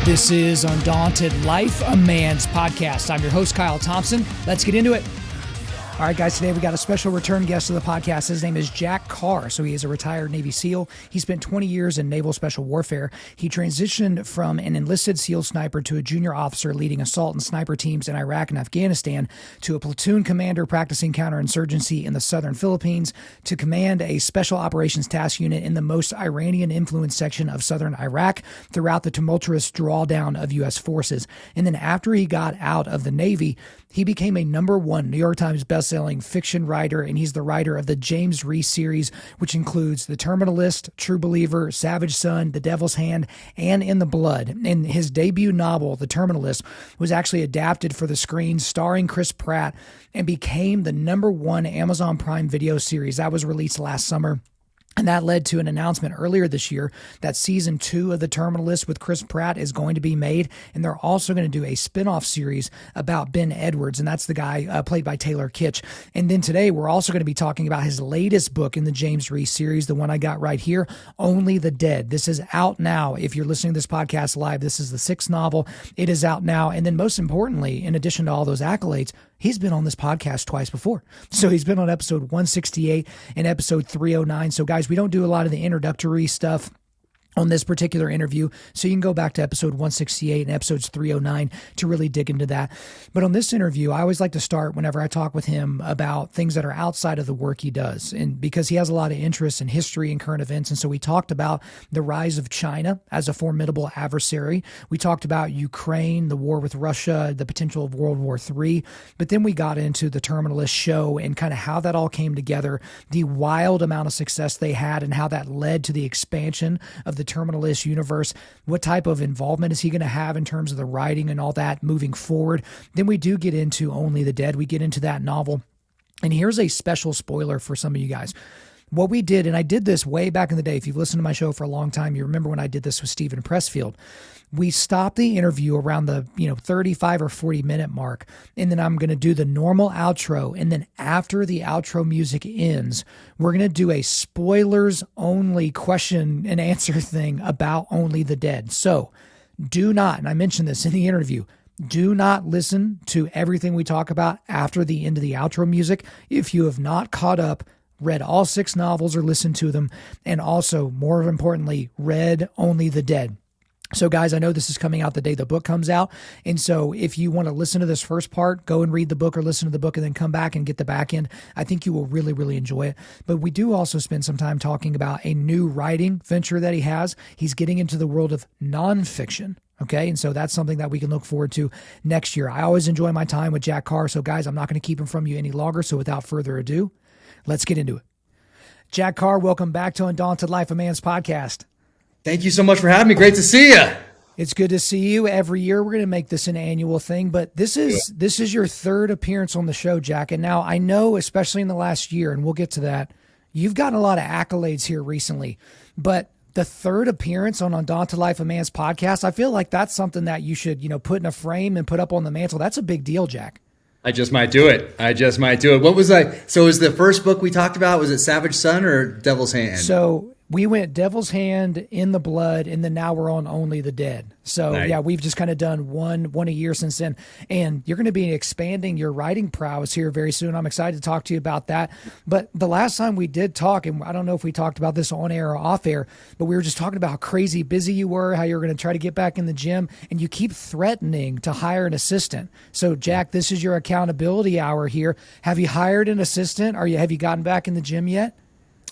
This is Undaunted.Life, a man's podcast. I'm your host, Kyle Thompson. Let's get into it. All right, guys, today we got a special return guest of the podcast. His name is Jack CARR. So he is a retired Navy SEAL. He spent 20 years in naval special warfare. He transitioned from an enlisted SEAL sniper to a junior officer leading assault and sniper teams in Iraq and Afghanistan, to a platoon commander practicing counterinsurgency in the southern Philippines, to command a special operations task unit in the most Iranian-influenced section of southern Iraq throughout the tumultuous drawdown of U.S. forces. And then after he got out of the Navy, he became a #1 New York Times bestselling fiction writer, and he's the writer of the James Reese series, which includes The Terminalist, True Believer, Savage Son, The Devil's Hand, and In the Blood. And his debut novel, The Terminalist, was actually adapted for the screen, starring Chris Pratt, and became the #1 Amazon Prime Video series. That was released last summer. And that led to an announcement earlier this year that season 2 of The Terminalist with Chris Pratt is going to be made. And they're also going to do a spin-off series about Ben Edwards. And that's the guy played by Taylor Kitsch. And then today we're also going to be talking about his latest book in the James Reese series, the one I got right here, Only the Dead. This is out now. If you're listening to this podcast live, this is the 6th novel. It is out now. And then most importantly, in addition to all those accolades, he's been on this podcast twice before. So he's been on episode 168 and episode 309. So guys, we don't do a lot of the introductory stuff on this particular interview, so you can go back to episode 168 and episodes 309 to really dig into that. But on this interview, I always like to start whenever I talk with him about things that are outside of the work he does, and because he has a lot of interest in history and current events. And so we talked about the rise of China as a formidable adversary. We talked about Ukraine, the war with Russia, the potential of World War III. But then we got into the Terminalist show and kind of how that all came together, the wild amount of success they had, and how that led to the expansion of the Terminalist universe. What type of involvement is he going to have in terms of the writing and all that moving forward? Then we do get into Only the Dead. We get into that novel. And here's a special spoiler for some of you guys. What we did, and I did this way back in the day. If you've listened to my show for a long time, you remember when I did this with Stephen Pressfield. We stopped the interview around the 35 or 40 minute mark, and then I'm going to do the normal outro, and then after the outro music ends, we're going to do a spoilers only question and answer thing about Only the Dead. So do not, and I mentioned this in the interview, do not listen to everything we talk about after the end of the outro music if you have not caught up, read all 6 novels or listened to them, and also, more importantly, read Only the Dead. So guys, I know this is coming out the day the book comes out. And so if you want to listen to this first part, go and read the book or listen to the book and then come back and get the back end. I think you will really, really enjoy it. But we do also spend some time talking about a new writing venture that he has. He's getting into the world of nonfiction. Okay. And so that's something that we can look forward to next year. I always enjoy my time with Jack CARR. So guys, I'm not going to keep him from you any longer. So without further ado, let's get into it. Jack CARR, welcome back to Undaunted.Life, a man's podcast. Thank you so much for having me. Great to see you. It's good to see you. Every year we're going to make this an annual thing, but this is your 3rd appearance on the show, Jack. And now I know, especially in the last year, and we'll get to that, you've gotten a lot of accolades here recently, but the 3rd appearance on Undaunted.Life, a man's podcast, I feel like that's something that you should, put in a frame and put up on the mantle. That's a big deal, Jack. I just might do it. What was so is the first book we talked about, was it Savage Son or Devil's Hand? So we went Devil's Hand, In the Blood, and then now we're on Only the Dead. So nice. Yeah, we've just kind of done one a year since then. And you're going to be expanding your writing prowess here very soon. I'm excited to talk to you about that. But the last time we did talk, and I don't know if we talked about this on air or off air, but we were just talking about how crazy busy you were, how you were going to try to get back in the gym, and you keep threatening to hire an assistant. So Jack, this is your accountability hour here. Have you hired an assistant? Have you gotten back in the gym yet?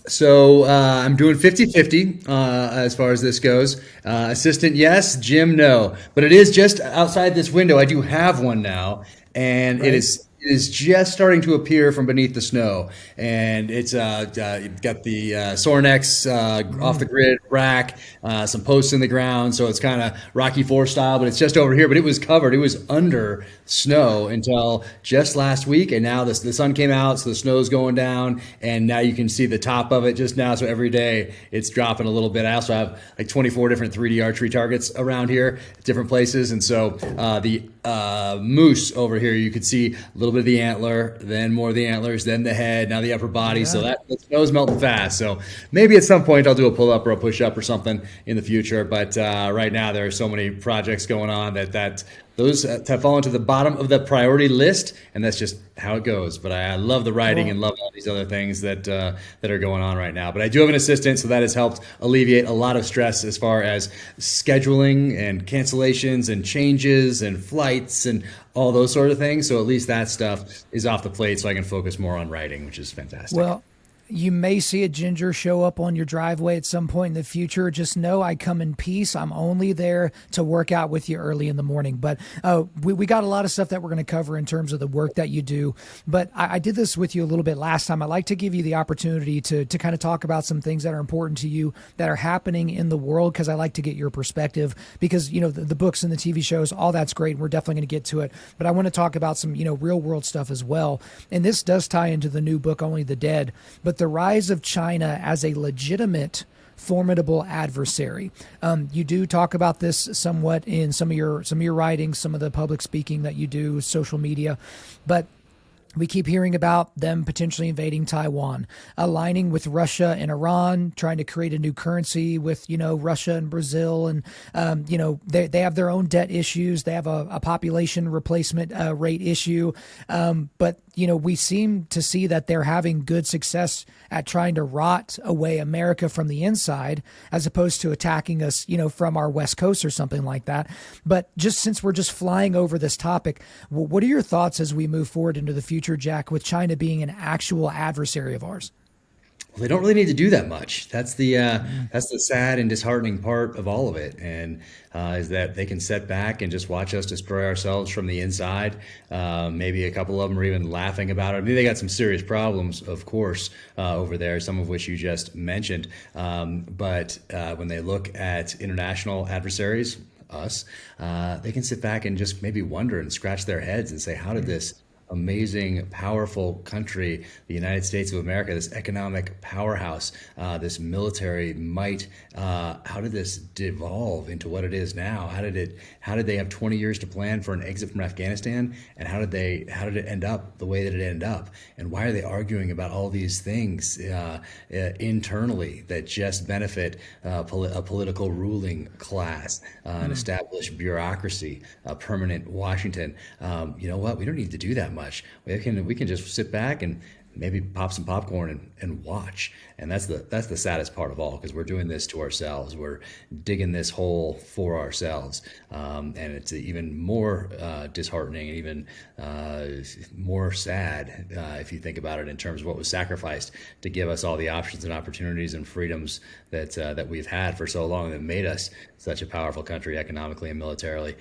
So I'm doing 50-50 as far as this goes. Assistant, yes. Gym, no. But it is just outside this window. I do have one now, and right. It is just starting to appear from beneath the snow, and it's you've got the Sornex off the grid rack, some posts in the ground, so it's kind of Rocky Four style, but it's just over here. But it was covered; it was under snow until just last week, and now the sun came out, so the snow's going down, and now you can see the top of it just now. So every day it's dropping a little bit. I also have like 24 different 3D archery targets around here, different places, and so the moose over here, you could see a little bit of the antler, then more of the antlers, then the head, now the upper body. Yeah. So that snow's melting fast. So maybe at some point I'll do a pull up or a push up or something in the future. But right now there are so many projects going on that those have fallen to the bottom of the priority list, and that's just how it goes. But I love the writing and love all these other things that are going on right now. But I do have an assistant, so that has helped alleviate a lot of stress as far as scheduling and cancellations and changes and flights and all those sort of things. So at least that stuff is off the plate, so I can focus more on writing, which is fantastic. Well, you may see a ginger show up on your driveway at some point in the future. Just know I come in peace. I'm only there to work out with you early in the morning. But we got a lot of stuff that we're going to cover in terms of the work that you do. But I did this with you a little bit last time. I'd like to give you the opportunity to kind of talk about some things that are important to you that are happening in the world, because I like to get your perspective, because, the books and the TV shows, all that's great. And we're definitely going to get to it. But I want to talk about some, real world stuff as well. And this does tie into the new book, Only the Dead. But the rise of China as a legitimate, formidable adversary. You do talk about this somewhat in some of your writings, some of the public speaking that you do, social media, but we keep hearing about them potentially invading Taiwan, aligning with Russia and Iran, trying to create a new currency with, Russia and Brazil. And, they have their own debt issues. They have a population replacement rate issue. But, we seem to see that they're having good success at trying to rot away America from the inside, as opposed to attacking us, from our West Coast or something like that. But just since we're just flying over this topic, what are your thoughts as we move forward into the future, Jack, with China being an actual adversary of ours? Well, they don't really need to do that much. That's the sad and disheartening part of all of it, and is that they can sit back and just watch us destroy ourselves from the inside. Maybe a couple of them are even laughing about it. I mean, they got some serious problems, of course, over there, some of which you just mentioned. But when they look at international adversaries, us, they can sit back and just maybe wonder and scratch their heads and say, how did this amazing, powerful country, the United States of America, this economic powerhouse, this military might, how did this devolve into what it is now? How did they have 20 years to plan for an exit from Afghanistan? And how did it end up the way that it ended up? And why are they arguing about all these things internally that just benefit a political ruling class, an established bureaucracy, a permanent Washington? You know what? We don't need to do that much. We can just sit back and maybe pop some popcorn and watch. And that's the saddest part of all, because we're doing this to ourselves. We're digging this hole for ourselves. And it's even more disheartening and even more sad if you think about it in terms of what was sacrificed to give us all the options and opportunities and freedoms that we've had for so long, that made us such a powerful country economically and militarily,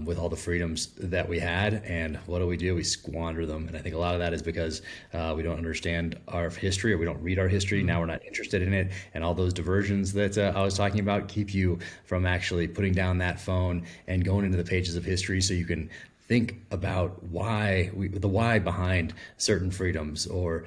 with all the freedoms that we had. And what do? We squander them. And I think a lot of that is because we don't understand our history, or we don't read our history. Now we're not interested in it. And all those diversions that I was talking about keep you from actually putting down that phone and going into the pages of history, so you can think about the why behind certain freedoms, or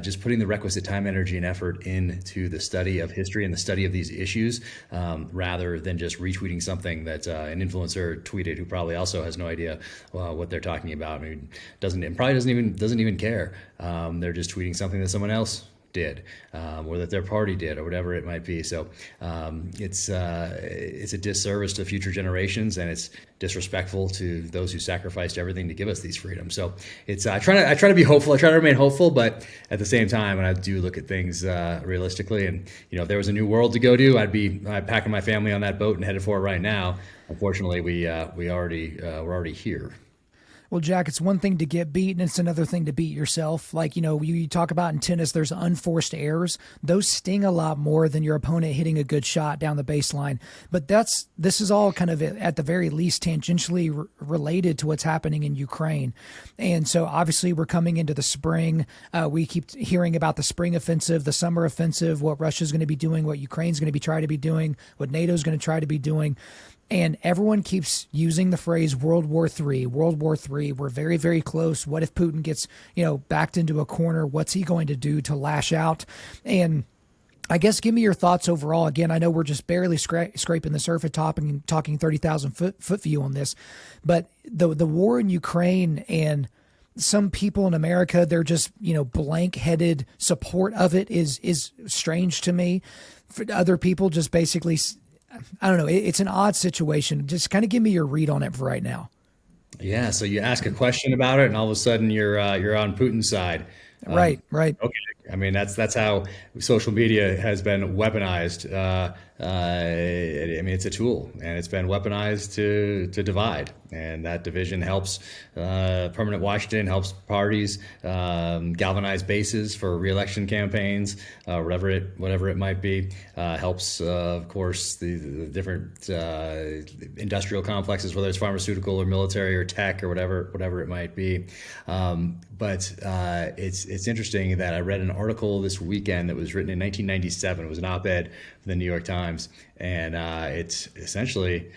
just putting the requisite time, energy, and effort into the study of history and the study of these issues, rather than just retweeting something that an influencer tweeted, who probably also has no idea what they're talking about. I mean, doesn't even care. They're just tweeting something that someone else did, or that their party did, or whatever it might be. So it's a disservice to future generations, and it's disrespectful to those who sacrificed everything to give us these freedoms. So it's I try to be hopeful. I try to remain hopeful, but at the same time, when I do look at things realistically, and if there was a new world to go to, I'd be packing my family on that boat and headed for it right now. Unfortunately, we're already here. Well, Jack, it's one thing to get beat and it's another thing to beat yourself. Like, you talk about in tennis, there's unforced errors. Those sting a lot more than your opponent hitting a good shot down the baseline. But this is all kind of at the very least tangentially related to what's happening in Ukraine. And so obviously we're coming into the spring. We keep hearing about the spring offensive, the summer offensive, what Russia's going to be doing, what Ukraine's going to be trying to be doing, what NATO's going to try to be doing. And everyone keeps using the phrase World War III, World War III. We're very, very close. What if Putin gets, backed into a corner? What's he going to do to lash out? And I guess give me your thoughts overall. Again, I know we're just barely scraping the surface, talking 30,000 foot view on this, but the war in Ukraine and some people in America, they're just, blank-headed support of it is strange to me. For other people, just basically, I don't know. It's an odd situation. Just kind of give me your read on it for right now. Yeah, so you ask a question about it, and all of a sudden you're on Putin's side. Right. Okay, I mean that's how social media has been weaponized. I mean, it's a tool, and it's been weaponized to divide, and that division helps permanent Washington, helps parties galvanize bases for reelection campaigns, whatever it might be. Helps, of course, the different industrial complexes, whether it's pharmaceutical or military or tech or whatever it might be. But it's interesting that I read an article this weekend that was written in 1997. It was an op-ed for the New York Times, and it's essentially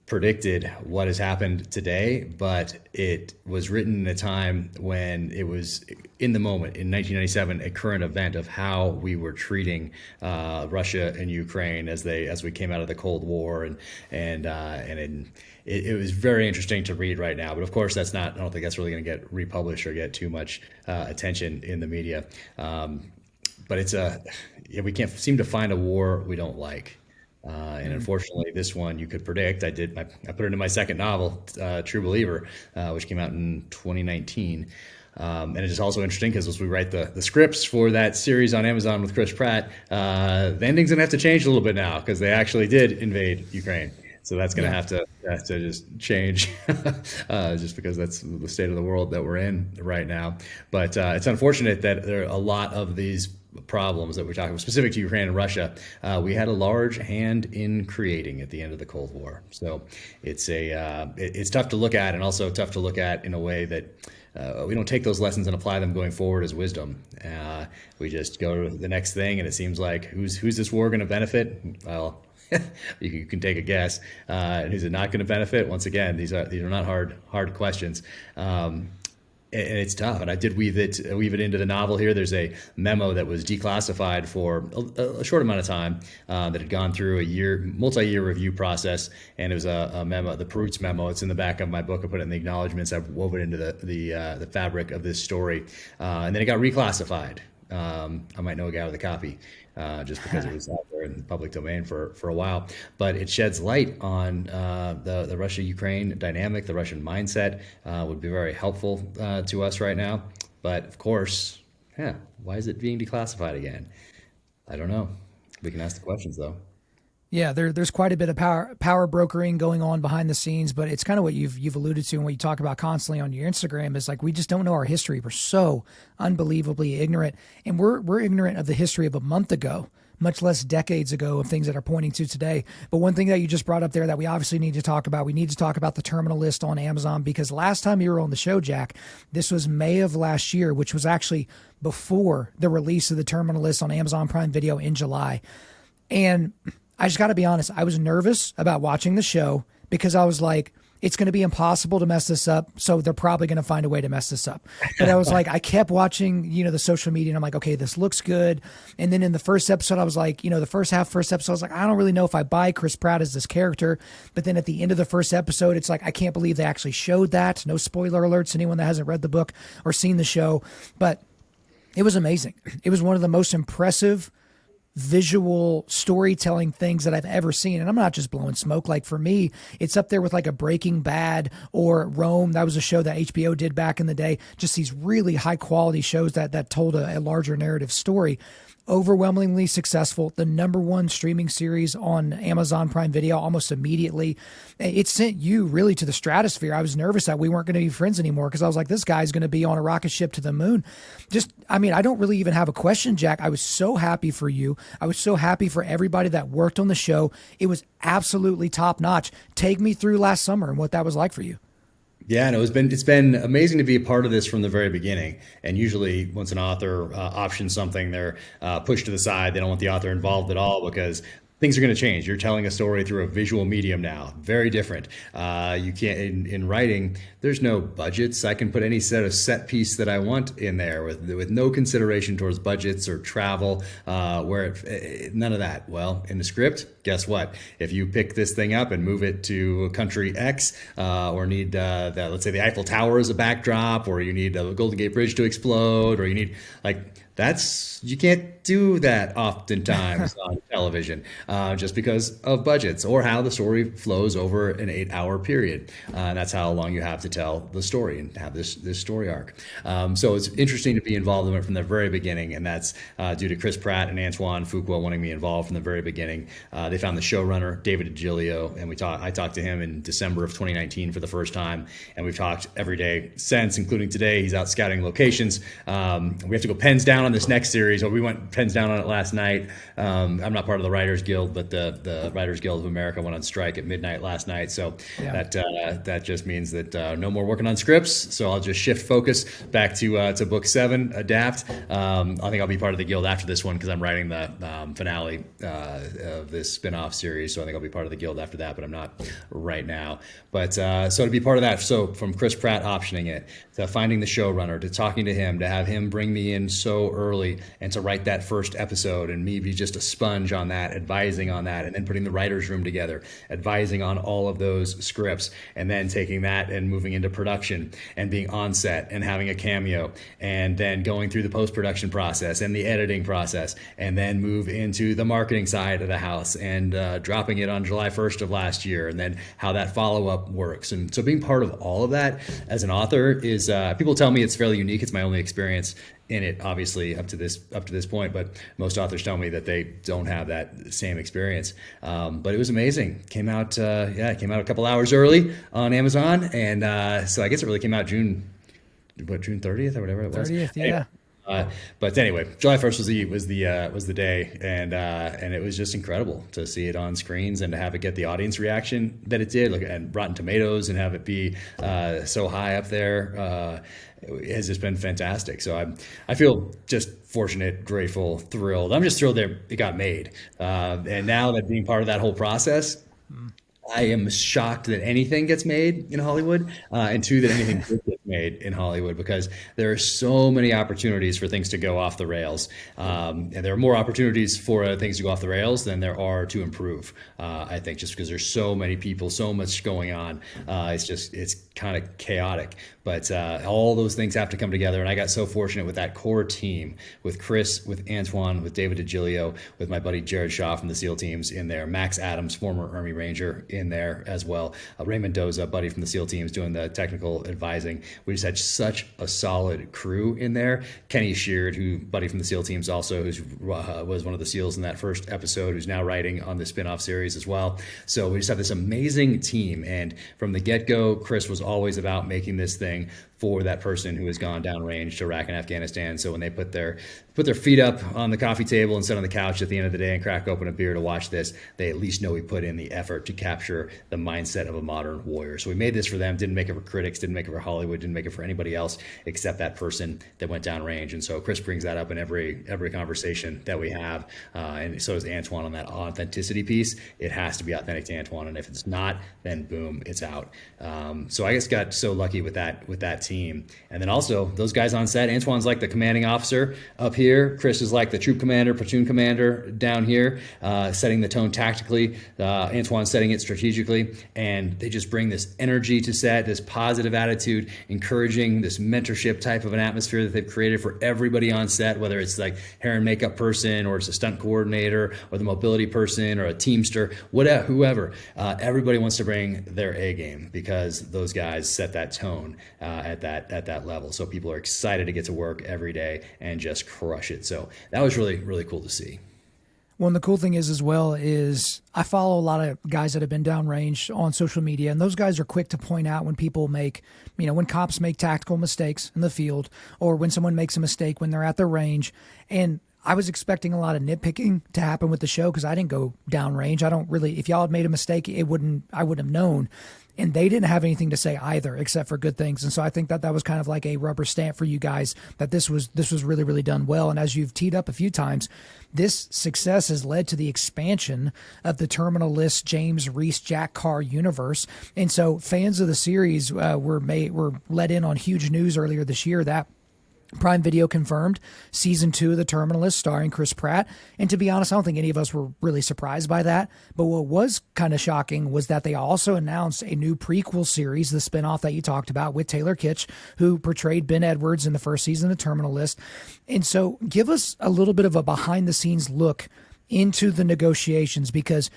predicted what has happened today, but it was written in a time when it was in the moment in 1997, a current event of how we were treating Russia and Ukraine as we came out of the Cold War, and it was very interesting to read right now. But of course, I don't think that's really going to get republished or get too much attention in the media. But we can't seem to find a war we don't like. And unfortunately, this one you could predict. I put it in my second novel, True Believer, which came out in 2019. And it is also interesting because as we write the scripts for that series on Amazon with Chris Pratt, the ending's going to have to change a little bit now because they actually did invade Ukraine. So that's going to have to just change just because that's the state of the world that we're in right now. But it's unfortunate that there are a lot of these problems that we're talking about, specific to Ukraine and Russia, we had a large hand in creating at the end of the Cold War. So it's tough to look at, and also tough to look at in a way that we don't take those lessons and apply them going forward as wisdom. We just go to the next thing, and it seems like who's this war going to benefit? Well, you can take a guess. Who's it not going to benefit? Once again, these are not hard questions. And it's tough, and I did weave it into the novel here. There's a memo that was declassified for a short amount of time that had gone through a multi-year review process, and it was a memo, the Perutz memo. It's in the back of my book. I put it in the acknowledgments. I've woven it into the fabric of this story, and then it got reclassified. I might know a guy with a copy just because it was out there in the public domain for a while. But it sheds light on the Russia-Ukraine dynamic. The Russian mindset would be very helpful to us right now. But of course, why is it being declassified again? I don't know. We can ask the questions though. Yeah, there's quite a bit of power brokering going on behind the scenes, but it's kind of what you've alluded to and what you talk about constantly on your Instagram is like we just don't know our history. We're so unbelievably ignorant, and we're ignorant of the history of a month ago, much less decades ago, of things that are pointing to today. But one thing that you just brought up there that we obviously need to talk about, we need to talk about the terminal list on Amazon, because last time you were on the show, Jack, this was May of last year, which was actually before the release of the terminal list on Amazon Prime Video in July. And I just got to be honest, I was nervous about watching the show because I was like, it's going to be impossible to mess this up, so they're probably going to find a way to mess this up. But I was like, I kept watching, the social media, and I'm like, okay, this looks good. And then in the first episode, I was like, the first episode, I was like, I don't really know if I buy Chris Pratt as this character. But then at the end of the first episode, it's like, I can't believe they actually showed that. No spoiler alerts, anyone that hasn't read the book or seen the show. But it was amazing. It was one of the most impressive visual storytelling things that I've ever seen. And I'm not just blowing smoke. Like for me, it's up there with like a Breaking Bad or Rome. That was a show that HBO did back in the day. Just these really high quality shows that told a larger narrative story. overwhelmingly successful, the #1 streaming series on Amazon Prime Video almost immediately. It sent you really to the stratosphere. I was nervous that we weren't going to be friends anymore because I was like, this guy's going to be on a rocket ship to the moon. I don't really even have a question, Jack. I was so happy for you. I was so happy for everybody that worked on the show. It was absolutely top notch. Take me through last summer and what that was like for you. Yeah, and it's been amazing to be a part of this from the very beginning. And usually, once an author options something, they're pushed to the side. They don't want the author involved at all because things are going to change. You're telling a story through a visual medium now, very different. You can't in writing. There's no budgets. I can put any set piece that I want in there with no consideration towards budgets or travel. None of that. Well, in the script, guess what? If you pick this thing up and move it to country X, or need let's say the Eiffel Tower as a backdrop, or you need the Golden Gate Bridge to explode, or you need you can't do that oftentimes on television, just because of budgets or how the story flows over an 8-hour period. That's how long you have to tell the story and have this story arc. So it's interesting to be involved in it from the very beginning, and that's due to Chris Pratt and Antoine Fuqua wanting me involved from the very beginning. They found the showrunner, David DiGilio, and I talked to him in December of 2019 for the first time, and we've talked every day since, including today. He's out scouting locations. We have to go pens down on this next series. We went pens down on it last night. I'm not part of the Writers Guild, but the Writers Guild of America went on strike at midnight last night. So that just means that no more working on scripts. So I'll just shift focus back to book 7, Adapt. I think I'll be part of the guild after this one because I'm writing the finale of this spin-off series. So I think I'll be part of the guild after that, but I'm not right now. But so to be part of that, so from Chris Pratt optioning it, to finding the showrunner, to talking to him, to have him bring me in so early and to write that first episode and me be just a sponge on that, advising on that, and then putting the writer's room together, advising on all of those scripts, and then taking that and moving into production and being on set and having a cameo, and then going through the post-production process and the editing process, and then move into the marketing side of the house and dropping it on July 1st of last year, and then how that follow-up works. And so being part of all of that as an author is, people tell me it's fairly unique. It's my only experience in it, obviously, up to this point, but most authors tell me that they don't have that same experience. But it was amazing. It came out a couple hours early on Amazon, and so I guess it really came out June 30th or whatever it was. 30th, yeah. But anyway, July 1st was the day, and it was just incredible to see it on screens and to have it get the audience reaction that it did, and Rotten Tomatoes, and have it be so high up there. It has just been fantastic. So I feel just fortunate, grateful, thrilled. I'm just thrilled that it got made, and now that being part of that whole process. I am shocked that anything gets made in Hollywood, and two, that anything good gets made in Hollywood, because there are so many opportunities for things to go off the rails. And there are more opportunities for things to go off the rails than there are to improve, I think, just because there's so many people, so much going on. It's kind of chaotic. But all those things have to come together. And I got so fortunate with that core team, with Chris, with Antoine, with David DiGilio, with my buddy Jared Shaw from the SEAL teams in there, Max Adams, former Army Ranger, in there as well. Raymond Doza, buddy from the SEAL teams, doing the technical advising. We just had such a solid crew in there. Kenny Sheard, buddy from the SEAL teams also, who was one of the SEALs in that first episode, who's now writing on the spinoff series as well. So we just have this amazing team. And from the get-go, Chris was always about making this thing for that person who has gone downrange to Iraq and Afghanistan. So when they put their feet up on the coffee table and sit on the couch at the end of the day and crack open a beer to watch this, they at least know we put in the effort to capture the mindset of a modern warrior. So we made this for them, didn't make it for critics, didn't make it for Hollywood, didn't make it for anybody else except that person that went downrange. And so Chris brings that up in every conversation that we have. And so does Antoine on that authenticity piece. It has to be authentic to Antoine. And if it's not, then boom, it's out. So I just got so lucky with that team. And then also those guys on set, Antoine's like the commanding officer up here. Chris is like the troop commander, platoon commander down here, setting the tone tactically. Antoine's setting it strategically. And they just bring this energy to set, this positive attitude, encouraging this mentorship type of an atmosphere that they've created for everybody on set, whether it's like hair and makeup person, or it's a stunt coordinator, or the mobility person, or a teamster, whoever. Everybody wants to bring their A game because those guys set that tone at at that level. So people are excited to get to work every day and just crush it. So that was really, really cool to see. Well, and the cool thing is as well is I follow a lot of guys that have been downrange on social media, and those guys are quick to point out when people make, when cops make tactical mistakes in the field, or when someone makes a mistake when they're at the range. And I was expecting a lot of nitpicking to happen with the show because I didn't go downrange. I don't really, if y'all had made a mistake, I wouldn't have known. And they didn't have anything to say either, except for good things. And so I think that was kind of like a rubber stamp for you guys that this was really, really done well. And as you've teed up a few times, this success has led to the expansion of the Terminal List James Reese Jack CARR universe. And so fans of the series were let in on huge news earlier this year that Prime Video confirmed season 2 of The Terminal List starring Chris Pratt. And to be honest, I don't think any of us were really surprised by that. But what was kind of shocking was that they also announced a new prequel series, the spinoff that you talked about with Taylor Kitsch, who portrayed Ben Edwards in the first season of Terminal List. And so give us a little bit of a behind the scenes look into the negotiations, because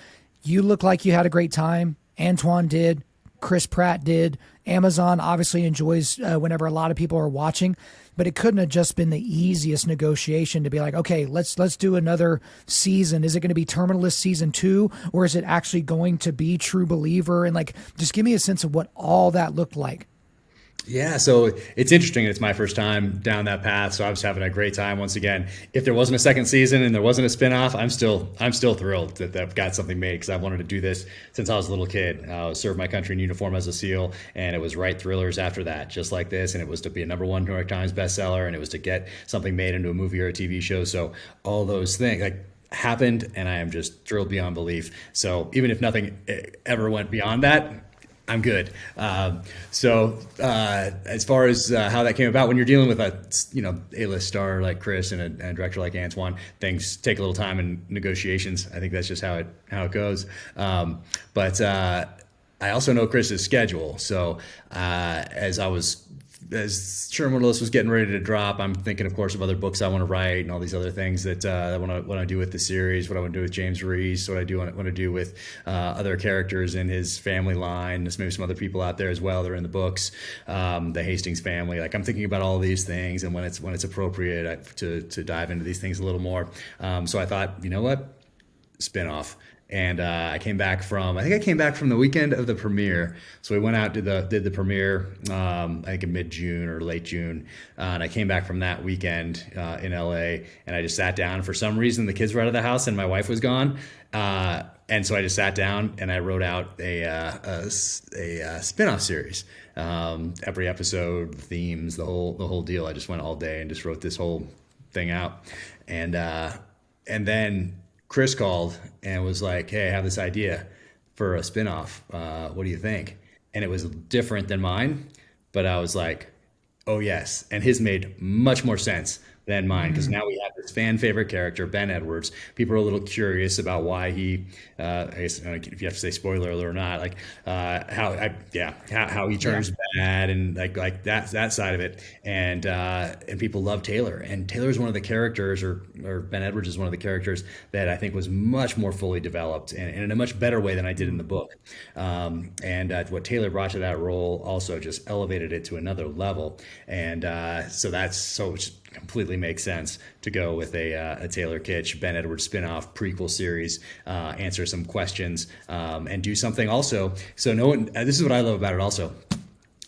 you look like you had a great time. Antoine did. Chris Pratt did. Amazon obviously enjoys whenever a lot of people are watching, but it couldn't have just been the easiest negotiation to be like, okay, let's do another season. Is it going to be Terminal List season 2, or is it actually going to be True Believer? And like, just give me a sense of what all that looked like. Yeah, so it's interesting. It's my first time down that path, so I was having a great time once again. If there wasn't a second season and there wasn't a spinoff, I'm still thrilled that I've got something made, because I've wanted to do this since I was a little kid. I served my country in uniform as a SEAL, and it was write thrillers after that, just like this, and it was to be a #1 New York Times bestseller, and it was to get something made into a movie or a TV show. So all those things happened, and I am just thrilled beyond belief. So even if nothing ever went beyond that, I'm good. As far as how that came about, when you're dealing with A-list star like Chris and a director like Antoine, things take a little time in negotiations. I think that's just how it goes. But I also know Chris's schedule. So as Terminal List was getting ready to drop, I'm thinking, of course, of other books I want to write and all these other things that I want to do with the series, what I want to do with James Reese, what I want to do with other characters in his family line. There's maybe some other people out there as well that are in the books, the Hastings family. I'm thinking about all these things, and when it's appropriate to dive into these things a little more. So I thought, you know what, spinoff. And I came back from the weekend of the premiere. So we went out, did the premiere, I think in mid-June or late June. And I came back from that weekend in LA, and I just sat down. For some reason, the kids were out of the house and my wife was gone. And so I just sat down and I wrote out a spin-off series. Every episode, the themes, the whole deal. I just went all day and just wrote this whole thing out. And then Chris called and was like, hey, I have this idea for a spinoff. What do you think? And it was different than mine, but I was like, oh, yes. And his made much more sense than mine, because now we have this fan favorite character, Ben Edwards. People are a little curious about why he, I guess if you have to say spoiler alert or not, how he turns bad and like that side of it. And people love Taylor, and Taylor is one of the characters, or Ben Edwards is one of the characters that I think was much more fully developed and in a much better way than I did in the book. What Taylor brought to that role also just elevated it to another level. And so it completely makes sense to go with a Taylor Kitsch, Ben Edwards spinoff prequel series, answer some questions, and do something also. So no one. This is what I love about it also,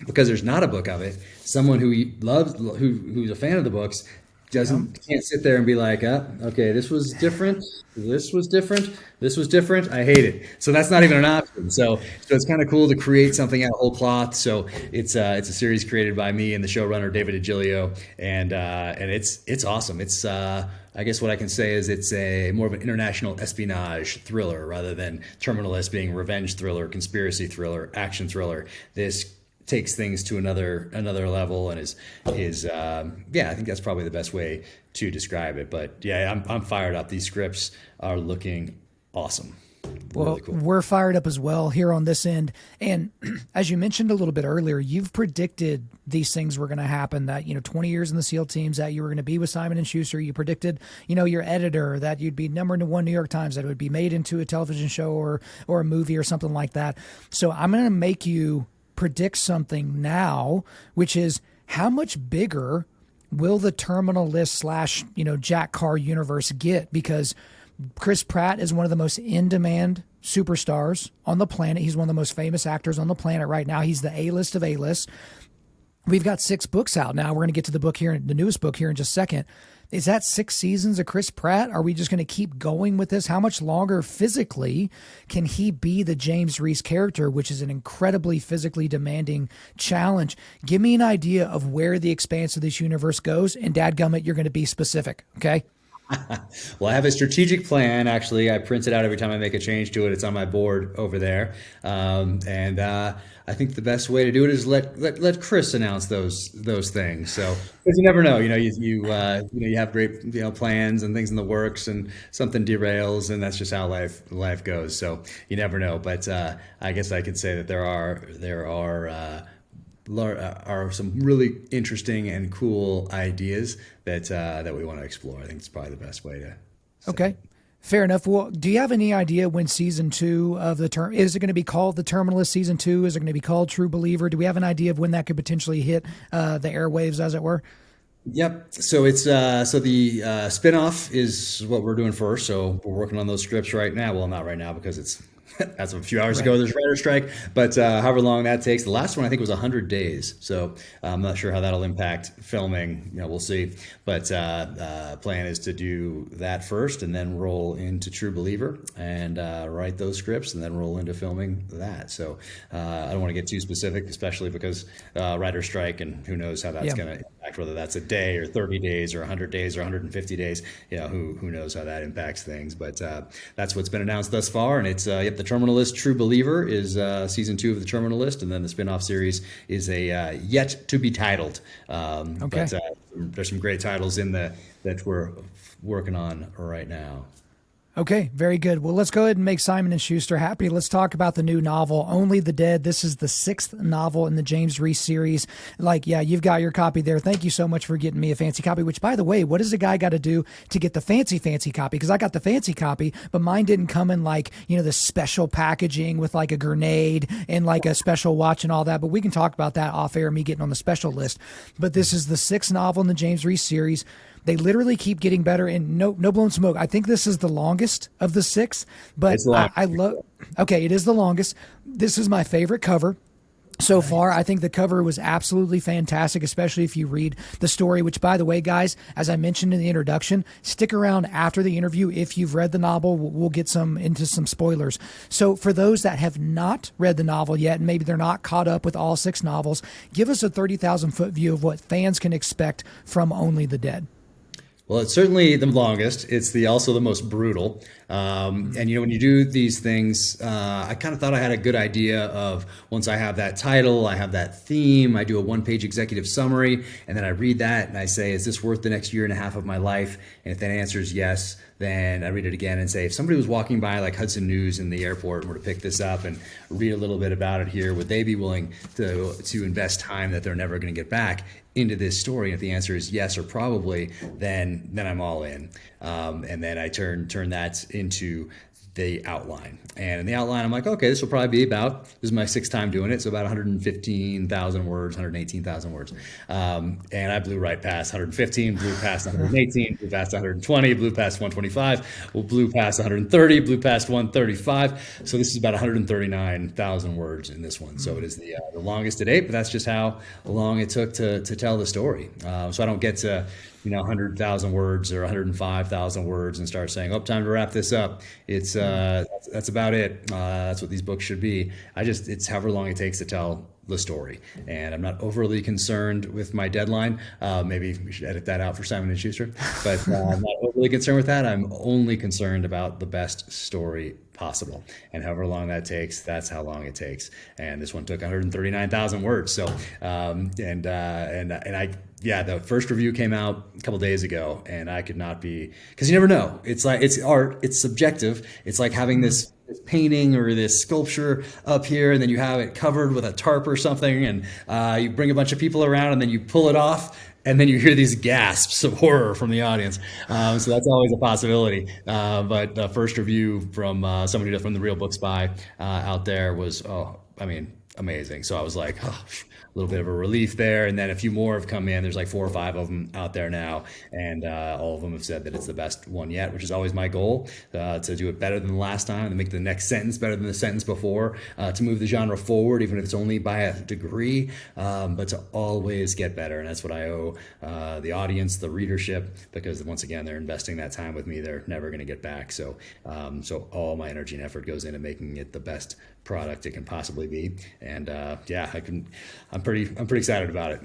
because there's not a book of it. Someone who's a fan of the books can't sit there and be like, okay, this was different. This was different. I hate it. So that's not even an option. So it's kind of cool to create something out of whole cloth. So it's a series created by me and the showrunner David Agilio, and it's awesome. It's I guess what I can say is it's a more of an international espionage thriller rather than Terminal List being revenge thriller, conspiracy thriller, action thriller. This takes things to another level, and is I think that's probably the best way to describe it. But yeah, I'm fired up. These scripts are looking awesome. Well, really cool. We're fired up as well here on this end. And as you mentioned a little bit earlier, you've predicted these things were going to happen, that, 20 years in the SEAL teams, that you were going to be with Simon & Schuster. You predicted, your editor, that you'd be #1 New York Times, that it would be made into a television show or a movie or something like that. So I'm going to make you predict something now, which is how much bigger will the Terminal List slash, Jack Carr universe get? Because Chris Pratt is one of the most in-demand superstars on the planet. He's one of the most famous actors on the planet right now. He's the A-list of A-list. We've got 6 books out now. We're going to get to the newest book here in just a second. Is that 6 seasons of Chris Pratt? Are we just going to keep going with this? How much longer physically can he be the James Reese character, which is an incredibly physically demanding challenge? Give me an idea of where the expanse of this universe goes, and dadgummit, you're going to be specific, okay? Well, I have a strategic plan. Actually, I print it out every time I make a change to it. It's on my board over there, and I think the best way to do it is let Chris announce those things. So, because you never know, you have great plans and things in the works, and something derails, and that's just how life goes. So you never know. But I guess I could say that there are some really interesting and cool ideas that we want to explore. I think it's probably the best way to say Okay. it. Fair enough. Well, do you have any idea when season 2 of is it going to be called The Terminalist season 2? Is it going to be called True Believer? Do we have an idea of when that could potentially hit the airwaves, as it were? Yep. So it's so the spinoff is what we're doing first. So we're working on those scripts right now. Well, not right now because it's as of a few hours ago, there's a writer's strike, but however long that takes. The last one I think was 100 days, so I'm not sure how that'll impact filming. We'll see. But plan is to do that first, and then roll into True Believer and write those scripts, and then roll into filming that. So I don't want to get too specific, especially because writer's strike, and who knows how that's going to impact. Whether that's a day or 30 days or 100 days or 150 days, who knows how that impacts things. But that's what's been announced thus far, and it's the Terminal List True Believer is season 2 of the Terminal List, and then the spin-off series is a yet to be titled. Okay. But there's some great titles in that we're working on right now. Okay, very good. Well, let's go ahead and make Simon and Schuster happy. Let's talk about the new novel, Only the Dead. This is the 6th novel in the James Reese series. You've got your copy there. Thank you so much for getting me a fancy copy, which, by the way, what does a guy got to do to get the fancy copy? Because I got the fancy copy, but mine didn't come in the special packaging with a grenade and a special watch and all that. But we can talk about that off air, me getting on the special list. But this is the 6th novel in the James Reese series. They literally keep getting better, and no blowing smoke. I think this is the longest of the 6, but I love. Okay, it is the longest. This is my favorite cover so far. I think the cover was absolutely fantastic, especially if you read the story, which, by the way, guys, as I mentioned in the introduction, stick around after the interview. If you've read the novel, we'll get into some spoilers. So for those that have not read the novel yet, and maybe they're not caught up with all 6 novels, give us a 30,000-foot view of what fans can expect from Only the Dead. Well, it's certainly the longest. It's also the most brutal. And when you do these things, I kind of thought I had a good idea of, once I have that title, I have that theme, I do a 1-page executive summary, and then I read that and I say, is this worth the next year and a half of my life? And if that answer is yes, then I read it again and say, if somebody was walking by Hudson News in the airport and were to pick this up and read a little bit about it here, would they be willing to invest time that they're never going to get back into this story? And if the answer is yes or probably, then I'm all in. And then I turn that into the outline. And in the outline, I'm like, okay, this will probably be this is my 6th time doing it, so about 115,000 words, 118,000 words. And I blew right past 115, blew past 118, blew past 120, blew past 125, blew past 130, blew past 135. So this is about 139,000 words in this one. So it is the longest to date, but that's just how long it took to tell the story. So I don't get to 100,000 words or 105,000 words and start saying, time to wrap this up. It's that's about it. That's what these books should be. It's however long it takes to tell the story, and I'm not overly concerned with my deadline. Maybe we should edit that out for Simon and Schuster, but I'm not overly concerned with that. I'm only concerned about the best story possible, and however long that takes, that's how long it takes. And this one took 139,000 words. So the first review came out a couple days ago, and I could not be, because you never know. It's art, it's subjective. It's like having this painting or this sculpture up here, and then you have it covered with a tarp or something, and you bring a bunch of people around, and then you pull it off, and then you hear these gasps of horror from the audience. So that's always a possibility. But the first review from somebody from the Real Book Spy out there was, I mean, amazing. So I was like, oh, a little bit of a relief there. And then a few more have come in. There's like 4 or 5 of them out there now. And all of them have said that it's the best one yet, which is always my goal, to do it better than the last time, to make the next sentence better than the sentence before, to move the genre forward, even if it's only by a degree, but to always get better. And that's what I owe the audience, the readership, because once again, they're investing that time with me. They're never going to get back. So, so all my energy and effort goes into making it the best product it can possibly be. And yeah, I'm pretty excited about it.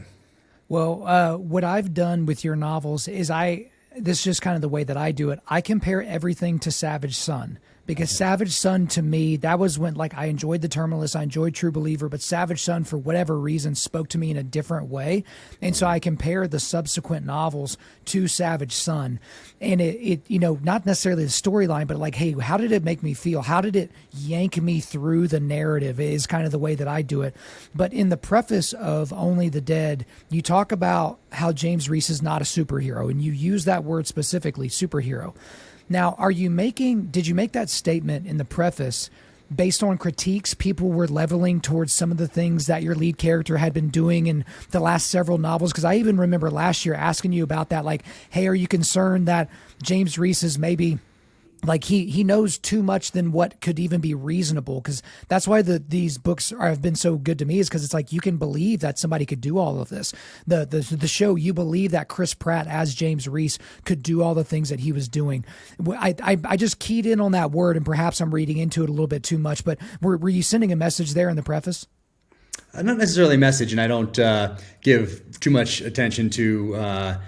Well, what I've done with your novels is this is just kind of the way that I do it. I compare everything to Savage Son, because Savage Son, to me, that was when, like, I enjoyed The Terminalist, I enjoyed True Believer, but Savage Son, for whatever reason, spoke to me in a different way. And so I compare the subsequent novels to Savage Son. And it not necessarily the storyline, but like, hey, how did it make me feel? How did it yank me through the narrative is kind of the way that I do it. But in the preface of Only the Dead, you talk about how James Reese is not a superhero, and you use that word specifically, superhero. Now, did you make that statement in the preface based on critiques people were leveling towards some of the things that your lead character had been doing in the last several novels? Because I even remember last year asking you about that, like, hey, are you concerned that James Reese is maybe like he knows too much than what could even be reasonable? Because that's why these books have been so good to me, is because it's like you can believe that somebody could do all of this. The show, you believe that Chris Pratt as James Reese could do all the things that he was doing. I just keyed in on that word, and perhaps I'm reading into it a little bit too much, but were you sending a message there in the preface? Not necessarily a message, and I don't give too much attention to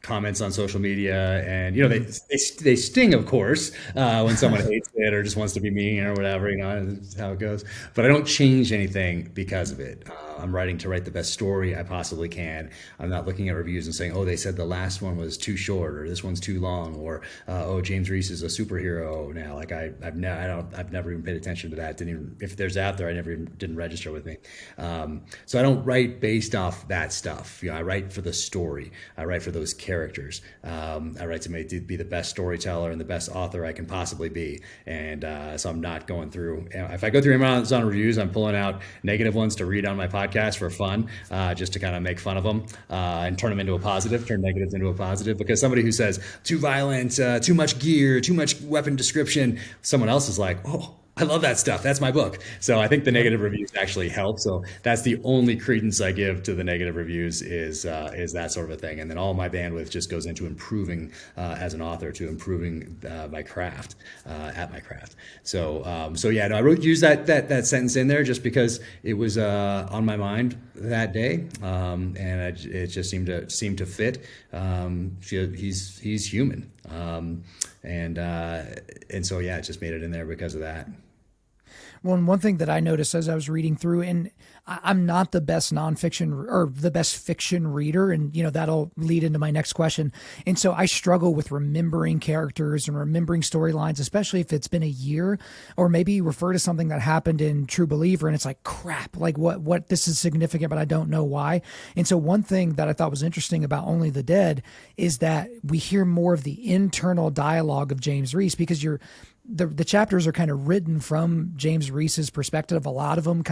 comments on social media, and they sting, of course, when someone hates it or just wants to be mean or whatever. That's how it goes. But I don't change anything because of it. I'm writing to write the best story I possibly can. I'm not looking at reviews and saying, oh, they said the last one was too short, or this one's too long, or oh, James Reese is a superhero now. Like I've never even paid attention to that. If there's out there, didn't register with me. So I don't write based off that stuff. I write for the story. I write for those characters. I write to be the best storyteller and the best author I can possibly be. And so I'm not going through. If I go through Amazon reviews, I'm pulling out negative ones to read on my podcast for fun, just to kind of make fun of them and turn negatives into a positive. Because somebody who says too violent, too much gear, too much weapon description, someone else is like, oh, I love that stuff. That's my book. So I think the negative reviews actually help. So that's the only credence I give to the negative reviews is that sort of a thing. And then all my bandwidth just goes into improving as an author, to improving my craft at my craft. So yeah, no, I use that sentence in there just because it was on my mind that day, and it just seemed to fit. He's human, and so yeah, it just made it in there because of that. Well, and one thing that I noticed as I was reading through, and I'm not the best nonfiction or the best fiction reader, and that'll lead into my next question. And so I struggle with remembering characters and remembering storylines, especially if it's been a year, or maybe you refer to something that happened in True Believer and it's like, crap, like what this is significant, but I don't know why. And so one thing that I thought was interesting about Only the Dead is that we hear more of the internal dialogue of James Reese, because the chapters are kind of written from James Reese's perspective, a lot of them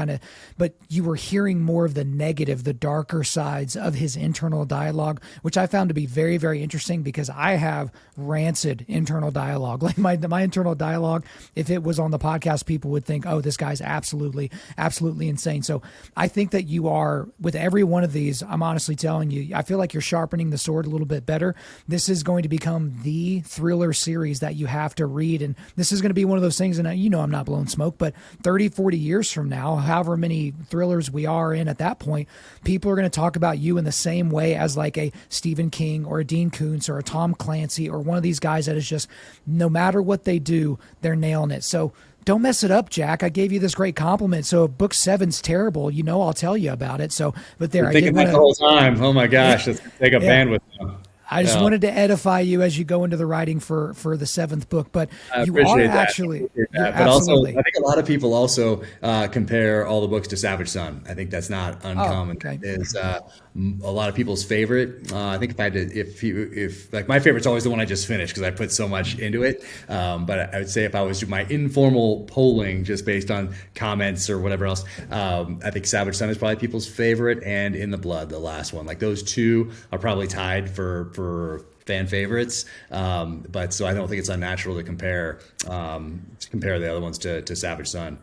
but you were hearing more of the negative, the darker sides of his internal dialogue, which I found to be very, very interesting, because I have rancid internal dialogue. Like my internal dialogue, if it was on the podcast, people would think, oh, this guy's absolutely, absolutely insane. So I think that you are, with every one of these, I'm honestly telling you, I feel like you're sharpening the sword a little bit better. This is going to become the thriller series that you have to read. And this is going to be one of those things, and I'm not blowing smoke, but 30, 40 years from now, however many thrillers we are in at that point, people are going to talk about you in the same way as like a Stephen King or a Dean Koontz or a Tom Clancy, or one of these guys that is just, no matter what they do, they're nailing it. So don't mess it up, Jack. I gave you this great compliment. So if book 7's terrible, I'll tell you about it. So, but there, I did that the whole time. Oh my gosh, let's take a bandwidth now. I just wanted to edify you as you go into the writing for the 7th book, but you are actually, but also, I think a lot of people also compare all the books to Savage Son. I think that's not uncommon. Oh, okay. a lot of people's favorite. I think if I had to, if like my favorite's always the one I just finished because I put so much into it. But I would say if I was to do my informal polling just based on comments or whatever else, I think Savage Son is probably people's favorite, and In the Blood, the last one. Like those two are probably tied for fan favorites. But so I don't think it's unnatural to compare the other ones to Savage Son.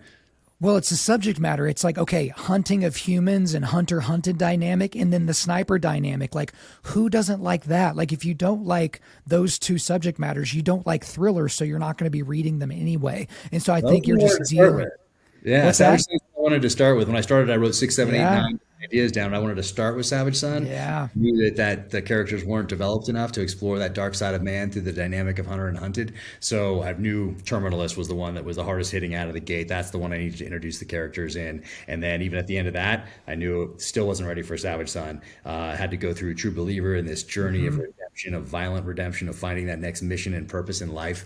Well, it's the subject matter. It's like, okay, hunting of humans and hunter hunted dynamic, and then the sniper dynamic. Like, who doesn't like that? Like, if you don't like those two subject matters, you don't like thrillers, so you're not going to be reading them anyway. And so I think you're just dealing. Yeah, What's that? Savage Son I wanted to start with. When I started, I wrote six, seven, eight, Yeah. nine ideas down. I wanted to start with Savage Son. Yeah. Knew that the characters weren't developed enough to explore that dark side of man through the dynamic of hunter and hunted. So I knew Terminalist was the one that was the hardest hitting out of the gate. That's the one I needed to introduce the characters in. And then even at the end of that, I knew it still wasn't ready for Savage Son. I had to go through True Believer and this journey of redemption, of violent redemption, of finding that next mission and purpose in life.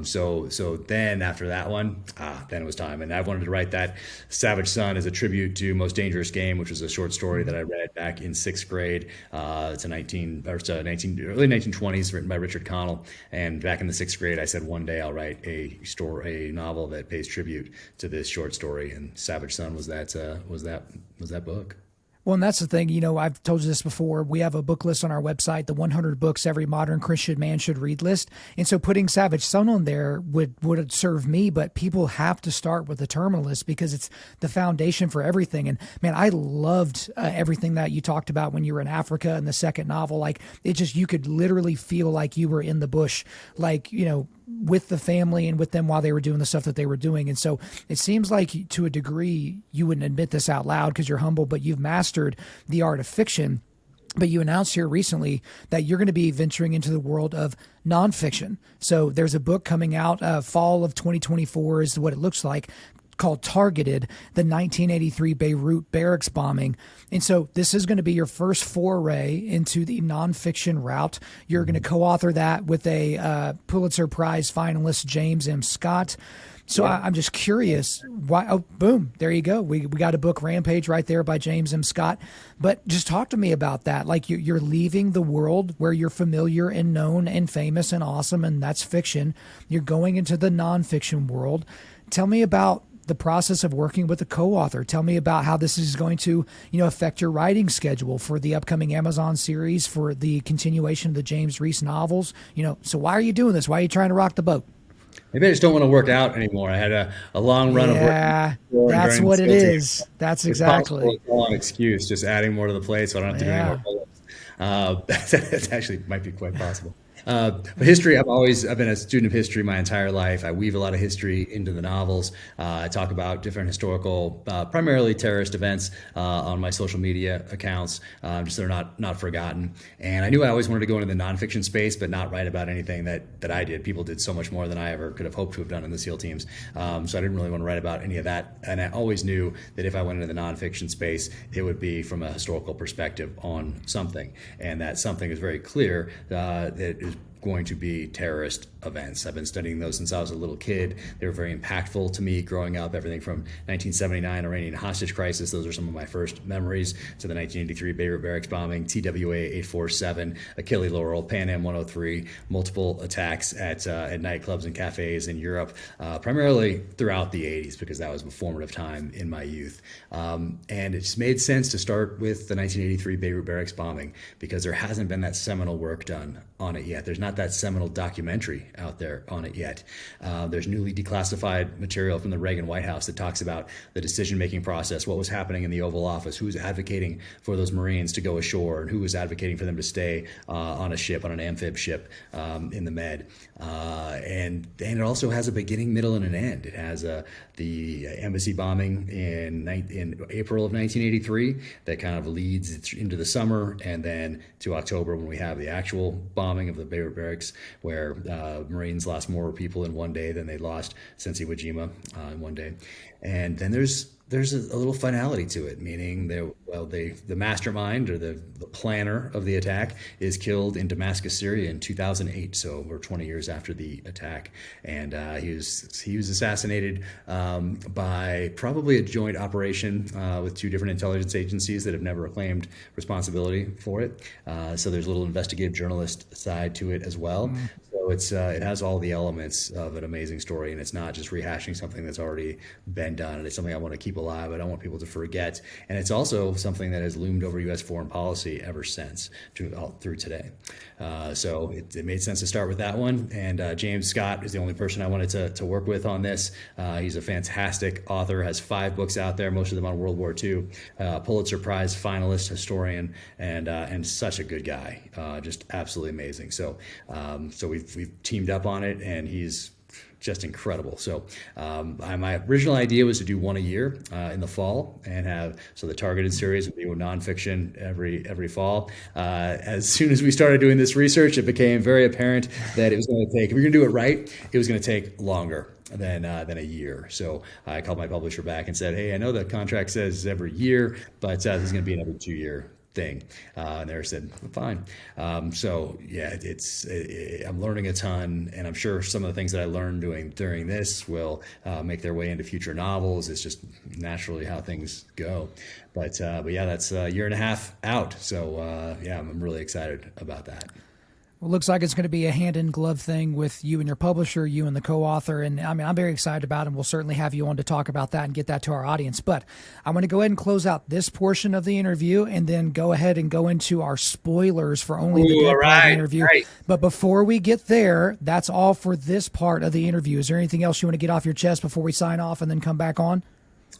So then after that one, then it was time. And I wanted to write that Savage Son as a tribute to Most Dangerous Game, which was a short story that I read back in sixth grade. It's a 19 early 1920s, written by Richard Connell. And back in the sixth grade, I said one day I'll write a novel that pays tribute to this short story. And Savage Son was that book. Well, and that's the thing, I've told you this before. We have a book list on our website, the 100 books every modern Christian man should read list. And so putting Savage Son on there would serve me, but people have to start with the Terminalist because it's the foundation for everything. And man, I loved everything that you talked about when you were in Africa in the second novel. Like it just, you could literally feel like you were in the bush, like, with the family and with them while they were doing the stuff that they were doing. And so it seems like to a degree, you wouldn't admit this out loud because you're humble, but you've mastered the art of fiction. But you announced here recently that you're going to be venturing into the world of nonfiction. So there's a book coming out, fall of 2024 is what it looks like, called Targeted, the 1983 Beirut barracks bombing. And so this is going to be your first foray into the nonfiction route. You're going to co-author that with a Pulitzer Prize finalist, James M. Scott. So I'm just curious why. Oh, boom. There you go. We got a book, Rampage, right there by James M. Scott. But just talk to me about that. Like you're leaving the world where you're familiar and known and famous and awesome, and that's fiction. You're going into the nonfiction world. Tell me about the process of working with a co-author. Tell me about how this is going to, affect your writing schedule for the upcoming Amazon series, for the continuation of the James Reese novels. So why are you doing this? Why are you trying to rock the boat? Maybe I just don't want to work out anymore. I had a long run of work. Yeah, that's what it is. That's exactly. It's a long excuse, just adding more to the plate so I don't have to do any more pull-ups. That actually might be quite possible. But history, I've been a student of history my entire life. I weave a lot of history into the novels. I talk about different historical, primarily terrorist events on my social media accounts, just so they're not forgotten. And I knew I always wanted to go into the nonfiction space, but not write about anything that I did. People did so much more than I ever could have hoped to have done in the SEAL teams. So I didn't really want to write about any of that. And I always knew that if I went into the nonfiction space, it would be from a historical perspective on something. And that something is very clear that it is going to be terrorist events. I've been studying those since I was a little kid. They were very impactful to me growing up, everything from 1979 Iranian hostage crisis. Those are some of my first memories, to the 1983 Beirut barracks bombing, TWA 847, Achille Laurel, Pan Am 103, multiple attacks at nightclubs and cafes in Europe, primarily throughout the 80s, because that was a formative time in my youth. And it just made sense to start with the 1983 Beirut barracks bombing, because there hasn't been that seminal work done on it yet. There's not that seminal documentary out there on it yet. There's newly declassified material from the Reagan White House that talks about the decision-making process, what was happening in the Oval Office, who was advocating for those Marines to go ashore, and who was advocating for them to stay on a ship, on an amphib ship in the Med. And it also has a beginning, middle, and an end. It has the embassy bombing in April of 1983 that kind of leads into the summer, and then to October when we have the actual bombing of the Beirut barracks, where Marines lost more people in one day than they lost since Iwo Jima in one day. And then there's there's a little finality to it, meaning the mastermind or the planner of the attack is killed in Damascus, Syria in 2008. So we're 20 years after the attack, and he was assassinated by probably a joint operation with two different intelligence agencies that have never claimed responsibility for it. So there's a little investigative journalist side to it as well. So it has all the elements of an amazing story, and it's not just rehashing something that's already been done. And it's something I want to keep alive. I don't want people to forget. And it's also something that has loomed over U.S. foreign policy ever since through today. So it made sense to start with that one. And James Scott is the only person I wanted to work with on this. He's a fantastic author, has 5 books out there, most of them on World War II, Pulitzer Prize finalist, historian, and such a good guy, just absolutely amazing. So we've teamed up on it, and he's just incredible. So my original idea was to do one a year in the fall, and the targeted series would be with nonfiction every fall. As soon as we started doing this research, it became very apparent that it was going to take, if you're going to do it right, it was going to take longer than a year. So I called my publisher back and said, hey, I know the contract says every year, but this is going to be an every 2-year thing. And they said, fine. So yeah, I'm learning a ton, and I'm sure some of the things that I learned during this will make their way into future novels. It's just naturally how things go. But yeah, that's a year and a half out. So yeah, I'm really excited about that. Well, it looks like it's going to be a hand-in-glove thing with you and your publisher, you and the co-author. And I mean, I'm very excited about it, and we'll certainly have you on to talk about that and get that to our audience. But I want to go ahead and close out this portion of the interview and then go ahead and go into our spoilers for only the dead part of the interview. Right. But before we get there, that's all for this part of the interview. Is there anything else you want to get off your chest before we sign off and then come back on?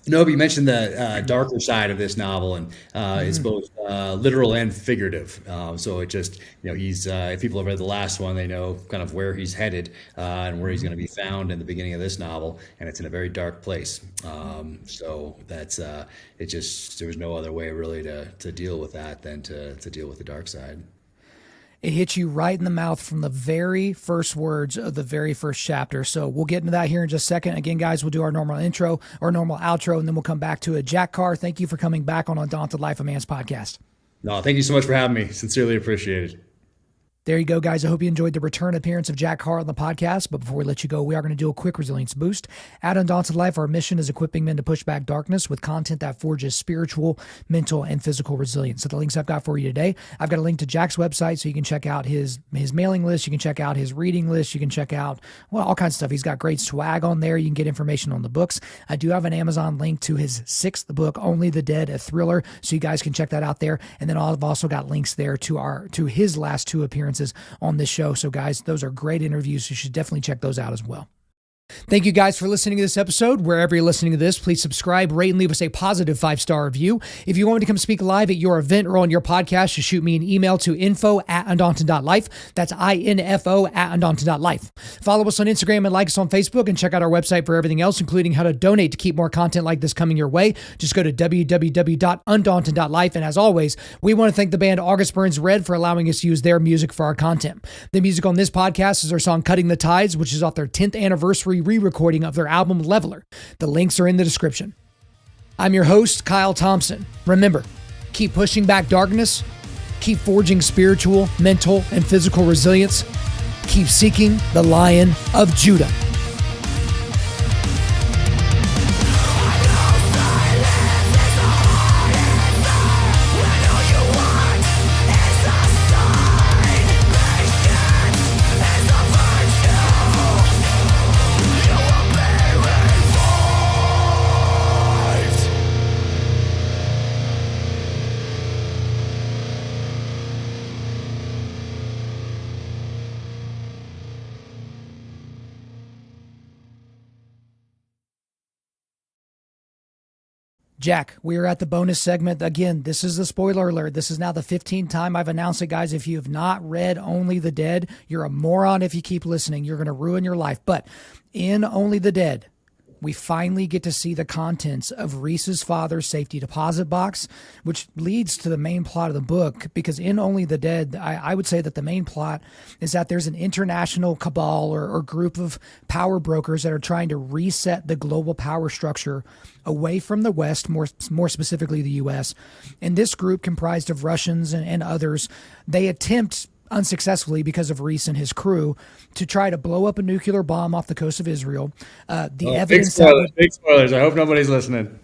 No, but you mentioned the darker side of this novel, and it's both literal and figurative. So it just, if people have read the last one, they know kind of where he's headed and where he's going to be found in the beginning of this novel, and it's in a very dark place. So that's there was no other way really to deal with that than to deal with the dark side. It hits you right in the mouth from the very first words of the very first chapter. So we'll get into that here in just a second. Again, guys, we'll do our normal intro or normal outro, and then we'll come back to it. Jack CARR, thank you for coming back on Undaunted.Life, a Man's podcast. No, thank you so much for having me. Sincerely appreciated. There you go, guys. I hope you enjoyed the return appearance of Jack CARR on the podcast. But before we let you go, we are going to do a quick resilience boost. At Undaunted.Life, our mission is equipping men to push back darkness with content that forges spiritual, mental, and physical resilience. So the links I've got for you today, I've got a link to Jack's website so you can check out his mailing list. You can check out his reading list. You can check out, all kinds of stuff. He's got great swag on there. You can get information on the books. I do have an Amazon link to his 6th book, Only the Dead, a thriller. So you guys can check that out there. And then I've also got links there to his last 2 appearances on this show. So guys, those are great interviews. You should definitely check those out as well. Thank you guys for listening to this episode. Wherever you're listening to this, please subscribe, rate, and leave us a positive 5-star review. If you want me to come speak live at your event or on your podcast, just shoot me an email to info@undaunted.life. That's info@undaunted.life. Follow us on Instagram and like us on Facebook, and check out our website for everything else, including how to donate to keep more content like this coming your way. Just go to www.undaunted.life. And as always, we want to thank the band August Burns Red for allowing us to use their music for our content. The music on this podcast is their song Cutting the Tides, which is off their 10th anniversary re-recording of their album Leveler. The links are in the description. I'm your host, Kyle Thompson. Remember, keep pushing back darkness, keep forging spiritual, mental, and physical resilience, keep seeking the Lion of Judah. Jack, we are at the bonus segment. Again, this is the spoiler alert. This is now the 15th time I've announced it, guys. If you have not read Only the Dead, you're a moron if you keep listening. You're going to ruin your life. But in Only the Dead, we finally get to see the contents of Reese's father's safety deposit box, which leads to the main plot of the book. Because in Only the Dead, I would say that the main plot is that there's an international cabal or group of power brokers that are trying to reset the global power structure away from the West, more specifically the U.S. And this group, comprised of Russians and others, they attempt unsuccessfully because of Reese and his crew to try to blow up a nuclear bomb off the coast of Israel. Evidence big spoilers. I hope nobody's listening.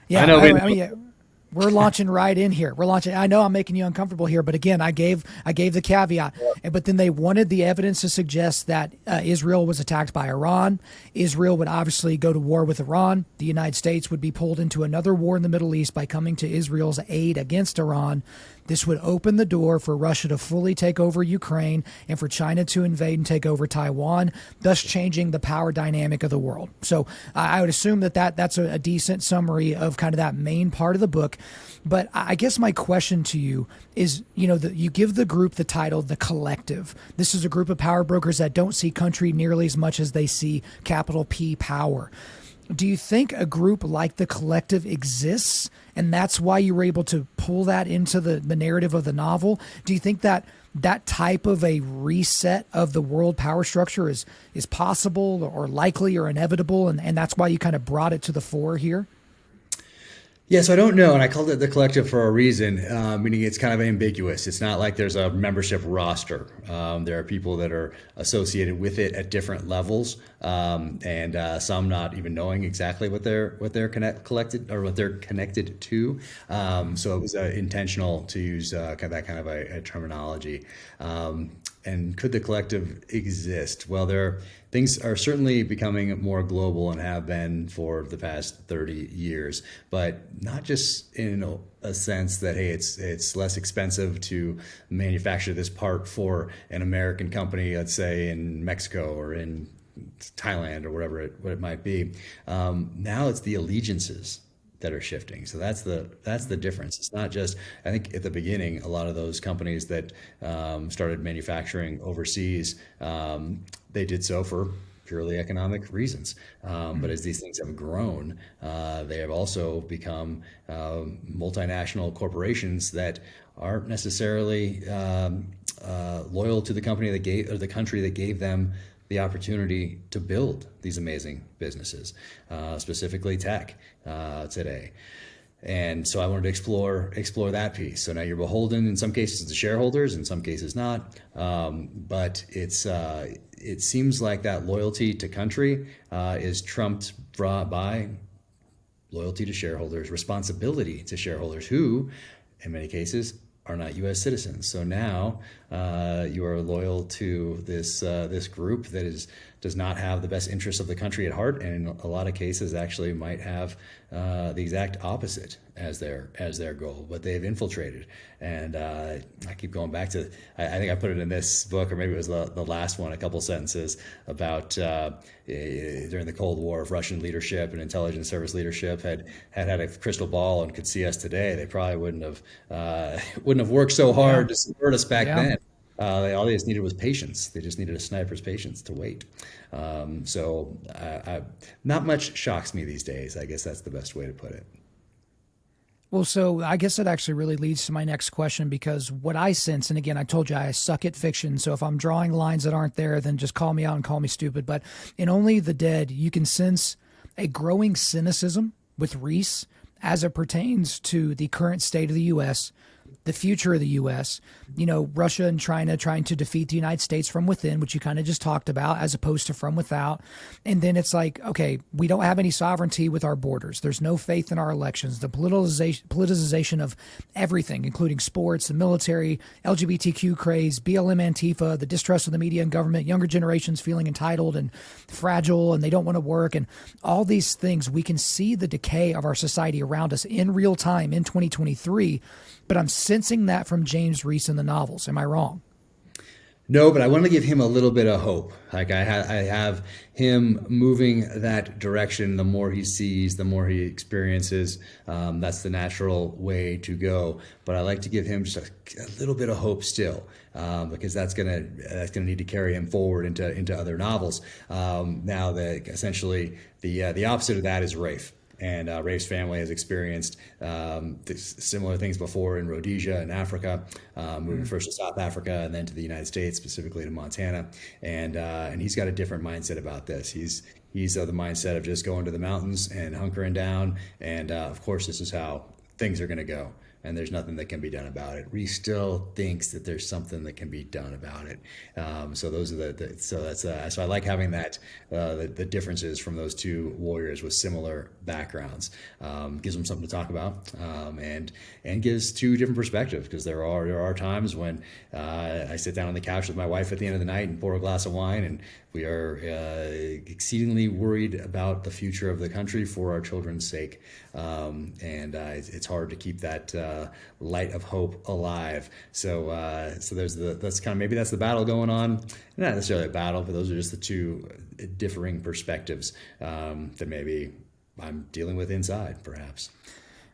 Yeah, I know. I mean, we're launching right in here. We're launching. I know I'm making you uncomfortable here, but again, I gave the caveat. But then they wanted the evidence to suggest that Israel was attacked by Iran. Israel would obviously go to war with Iran. The United States would be pulled into another war in the Middle East by coming to Israel's aid against Iran. This would open the door for Russia to fully take over Ukraine and for China to invade and take over Taiwan, thus changing the power dynamic of the world. So I would assume that's a decent summary of kind of that main part of the book. But I guess my question to you is, you give the group the title, The Collective. This is a group of power brokers that don't see country nearly as much as they see capital P power. Do you think a group like The Collective exists, and that's why you were able to pull that into the narrative of the novel? Do you think that type of a reset of the world power structure is possible or likely or inevitable, and that's why you kind of brought it to the fore here? Yeah, so I don't know, and I called it The Collective for a reason, meaning it's kind of ambiguous. It's not like there's a membership roster. There are people that are associated with it at different levels, and some not even knowing exactly what they're connected or what they're connected to. So it was intentional to use that kind of a terminology. And could the collective exist? Well, things are certainly becoming more global and have been for the past 30 years, but not just in a sense that, hey, it's less expensive to manufacture this part for an American company, let's say in Mexico or in Thailand or what it might be. Now it's the allegiances that are shifting. So that's the difference. It's not just, I think at the beginning, a lot of those companies that started manufacturing overseas, they did so for purely economic reasons. But as these things have grown, they have also become multinational corporations that aren't necessarily loyal to the company the country that gave them the opportunity to build these amazing businesses, specifically tech today. And so I wanted to explore that piece. So now you're beholden in some cases to shareholders, in some cases not. But it seems like that loyalty to country is trumped by loyalty to shareholders, responsibility to shareholders who, in many cases, are not U.S. citizens. So now you are loyal to this group that does not have the best interests of the country at heart, and in a lot of cases actually might have the exact opposite as their goal. But they've infiltrated, and I keep going back to. I think I put it in this book, or maybe it was the last one. A couple sentences about during the Cold War, if Russian leadership and intelligence service leadership had a crystal ball and could see us today, they probably wouldn't have worked so hard to subvert us back then. All they just needed was patience. They just needed a sniper's patience to wait. So not much shocks me these days. I guess that's the best way to put it. Well, so I guess that actually really leads to my next question, because what I sense, and again, I told you I suck at fiction, so if I'm drawing lines that aren't there, then just call me out and call me stupid. But in Only the Dead, you can sense a growing cynicism with Reese as it pertains to the current state of the U.S., the future of the U.S., Russia and China trying to defeat the United States from within, which you kind of just talked about, as opposed to from without. And then it's like, okay, we don't have any sovereignty with our borders. There's no faith in our elections. The politicization of everything, including sports, the military, LGBTQ craze, BLM Antifa, the distrust of the media and government, younger generations feeling entitled and fragile and they don't want to work. And all these things, we can see the decay of our society around us in real time in 2023. But I'm sensing that from James Reese in the novels. Am I wrong? No, but I want to give him a little bit of hope. Like I have him moving that direction. The more he sees, the more he experiences. That's the natural way to go. But I like to give him just a little bit of hope still, because that's gonna need to carry him forward into other novels. Now that essentially the opposite of that is Rafe. And Rafe's family has experienced similar things before in Rhodesia and Africa, moving first to South Africa and then to the United States, specifically to Montana. And he's got a different mindset about this. He's of the mindset of just going to the mountains and hunkering down. And of course, this is how things are going to go. And there's nothing that can be done about it. Reese still thinks that there's something that can be done about it. So those are so I like having that the differences from those two warriors with similar backgrounds. Gives them something to talk about, and gives two different perspectives, because there are times when I sit down on the couch with my wife at the end of the night and pour a glass of wine, and we are exceedingly worried about the future of the country for our children's sake, and it's hard to keep that light of hope alive. So that's kind of, maybe that's the battle going on. Not necessarily a battle, but those are just the two differing perspectives that maybe I'm dealing with inside, perhaps.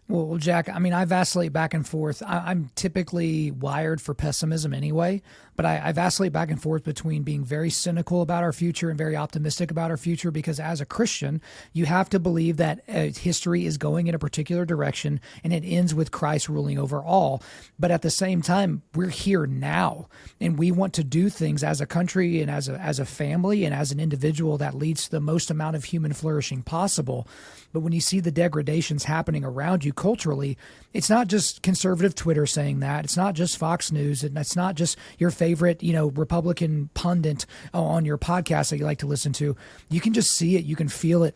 Well, Jack, I mean, I vacillate back and forth. I'm typically wired for pessimism anyway, but I vacillate back and forth between being very cynical about our future and very optimistic about our future, because as a Christian, you have to believe that history is going in a particular direction and it ends with Christ ruling over all. But at the same time, we're here now, and we want to do things as a country and as a family and as an individual that leads to the most amount of human flourishing possible. But when you see the degradations happening around you culturally, it's not just conservative Twitter saying that. It's not just Fox News, and it's not just your favorite, Republican pundit on your podcast that you like to listen to. You can just see it. You can feel it.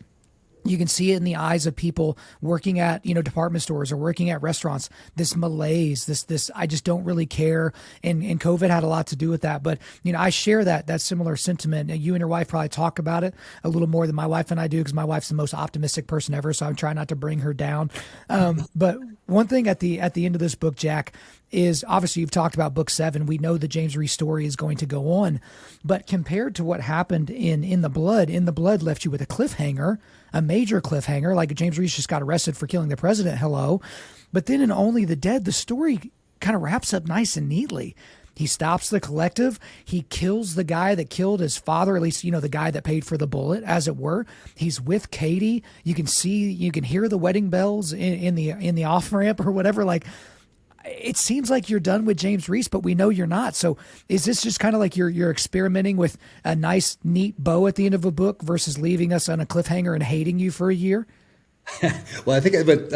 You can see it in the eyes of people working at, department stores or working at restaurants. This malaise, this I just don't really care. And COVID had a lot to do with that. But, I share that similar sentiment. You and your wife probably talk about it a little more than my wife and I do, because my wife's the most optimistic person ever. So I'm trying not to bring her down. But one thing at the end of this book, Jack, is obviously you've talked about book 7. We know the James Reese story is going to go on, but compared to what happened in the blood left you with a cliffhanger, a major cliffhanger, like James Reese just got arrested for killing the president. Hello. But then in Only the Dead, the story kind of wraps up nice and neatly. He stops the collective. He kills the guy that killed his father, at least, the guy that paid for the bullet, as it were. He's with Katie. You can hear the wedding bells in the off ramp or whatever. Like, it seems like you're done with James Reese, but we know you're not. So is this just kind of like you're experimenting with a nice, neat bow at the end of a book versus leaving us on a cliffhanger and hating you for a year? Well, I think, but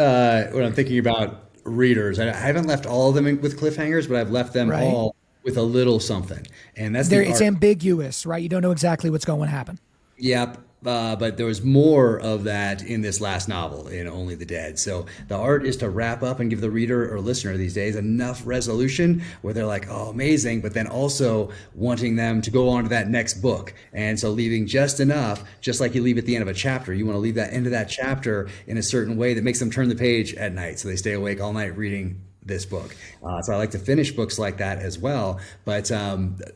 when I'm thinking about readers, I haven't left all of them with cliffhangers, but I've left them all with a little something. And that's it's ambiguous, right? You don't know exactly what's going to happen. Yep. But there was more of that in this last novel, in Only the Dead. So the art is to wrap up and give the reader or listener these days enough resolution where they're like, oh, amazing, but then also wanting them to go on to that next book. And so leaving just enough, just like you leave at the end of a chapter, you want to leave that end of that chapter in a certain way that makes them turn the page at night, so they stay awake all night reading this book. So I like to finish books like that as well. But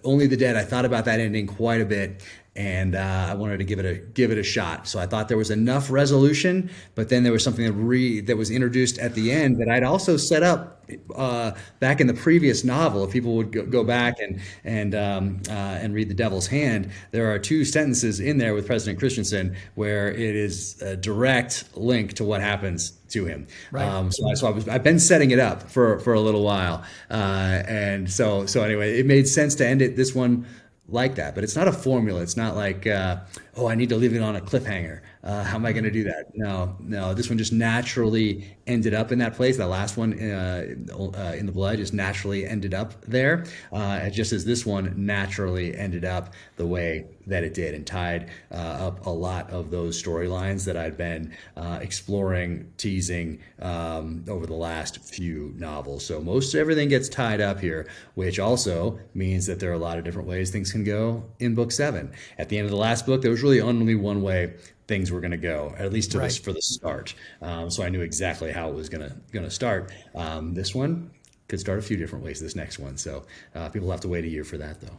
Only the Dead, I thought about that ending quite a bit, and I wanted to give it a shot. So I thought there was enough resolution, but then there was something that was introduced at the end that I'd also set up back in the previous novel. If people would go back and read The Devil's Hand, there are 2 sentences in there with President Christensen where it is a direct link to what happens to him. Right. I've been setting it up for a little while, and so anyway, it made sense to end this one like that. But it's not a formula. It's not like, I need to leave it on a cliffhanger. How am I going to do that? No. This one just naturally ended up in that place. That last one, in the blood, just naturally ended up there, just as this one naturally ended up the way that it did, and tied up a lot of those storylines that I'd been exploring, teasing over the last few novels. So most everything gets tied up here, which also means that there are a lot of different ways things can go in book 7. At the end of the last book, there was really only one way things were going to go, at least for the start. So I knew exactly how it was going to start. This one could start a few different ways, this next one. So people have to wait a year for that, though.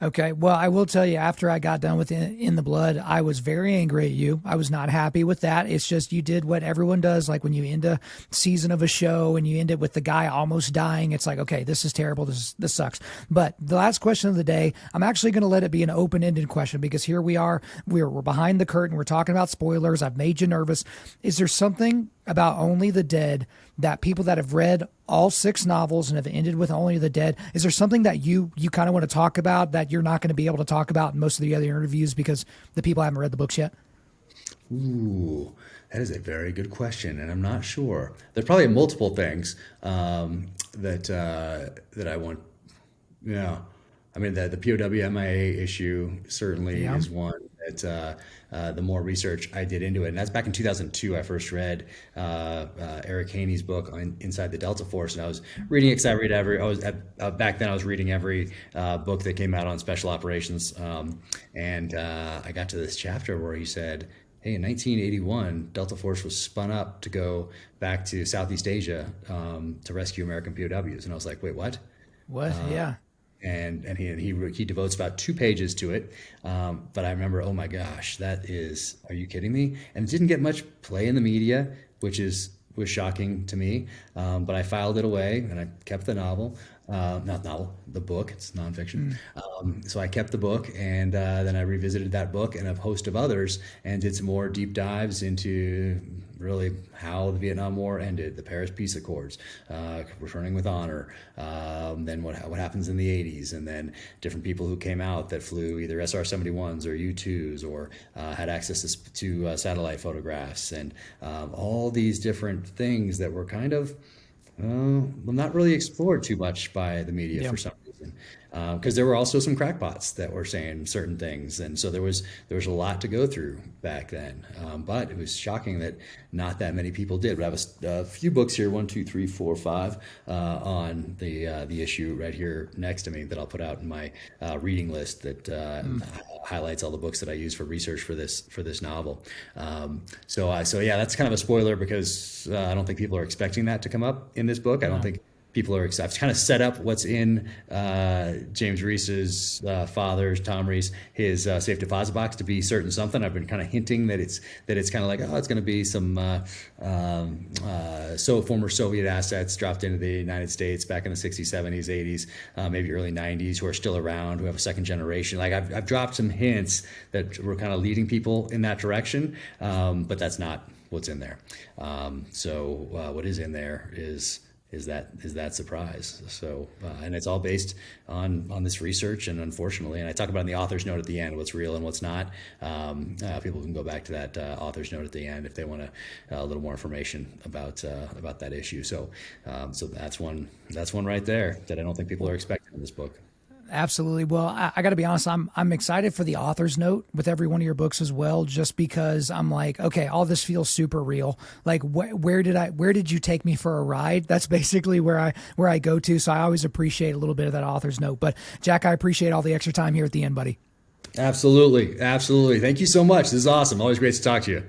Okay. Well, I will tell you, after I got done with In the Blood, I was very angry at you. I was not happy with that. It's just you did what everyone does. Like when you end a season of a show and you end it with the guy almost dying, it's like, okay, this is terrible. This sucks. But the last question of the day, I'm actually going to let it be an open-ended question because here we are. We're behind the curtain. We're talking about spoilers. I've made you nervous. Is there something about Only the Dead that people that have read all 6 novels and have ended with Only the Dead, is there something that you kind of want to talk about that you're not going to be able to talk about in most of the other interviews because the people haven't read the books yet? Ooh, that is a very good question, and I'm not sure. There's probably multiple things that I want. Yeah, I mean the POW MIA issue certainly Yeah. is one that the more research I did into it, and that's back in 2002. I first read Eric Haney's book on Inside the Delta Force, and I was reading it because I read every. I was back then I was reading every book that came out on special operations, and I got to this chapter where he said, hey, in 1981, Delta Force was spun up to go back to Southeast Asia to rescue American POWs. And I was like, wait, what? What? Yeah. And he devotes about 2 pages to it. But I remember, oh my gosh, that is, are you kidding me? And it didn't get much play in the media, which was shocking to me. But I filed it away and I kept the novel. Not novel, the book. It's nonfiction. So I kept the book, and then I revisited that book and a host of others, and did some more deep dives into really how the Vietnam War ended, the Paris Peace Accords, returning with honor, then what happens in the 80s, and then different people who came out that flew either SR-71s or U-2s or had access to satellite photographs, and all these different things that were kind of not really explored too much by the media Yeah. for some reason, because there were also some crackpots that were saying certain things, and so there was a lot to go through back then. But it was shocking that not that many people did. But I have a few books here, 1, 2, 3, 4, 5, on the issue right here next to me that I'll put out in my reading list that highlights all the books that I use for research for this novel. So yeah, that's kind of a spoiler because I don't think people are expecting that to come up in this book. I don't think people are. I've kind of set up what's in James Reese's father's, Tom Reese, his safe deposit box to be certain something. I've been kind of hinting that it's kind of like, oh, it's going to be some former Soviet assets dropped into the United States back in the 60s, 70s, 80s, maybe early 90s, who are still around, who have a second generation. Like I've dropped some hints that were kind of leading people in that direction, but that's not what's in there. So what is in there is that surprise. So and it's all based on this research, and unfortunately, and I talk about in the author's note at the end what's real and what's not. People can go back to that author's note at the end if they want a little more information about that issue. So that's one right there that I don't think people are expecting in this book. Absolutely. Well, I got to be honest. I'm excited for the author's note with every one of your books as well, just because I'm like, okay, all this feels super real. Like, where did you take me for a ride? That's basically where I go to. So I always appreciate a little bit of that author's note. But Jack, I appreciate all the extra time here at the end, buddy. Absolutely. Thank you so much. This is awesome. Always great to talk to you.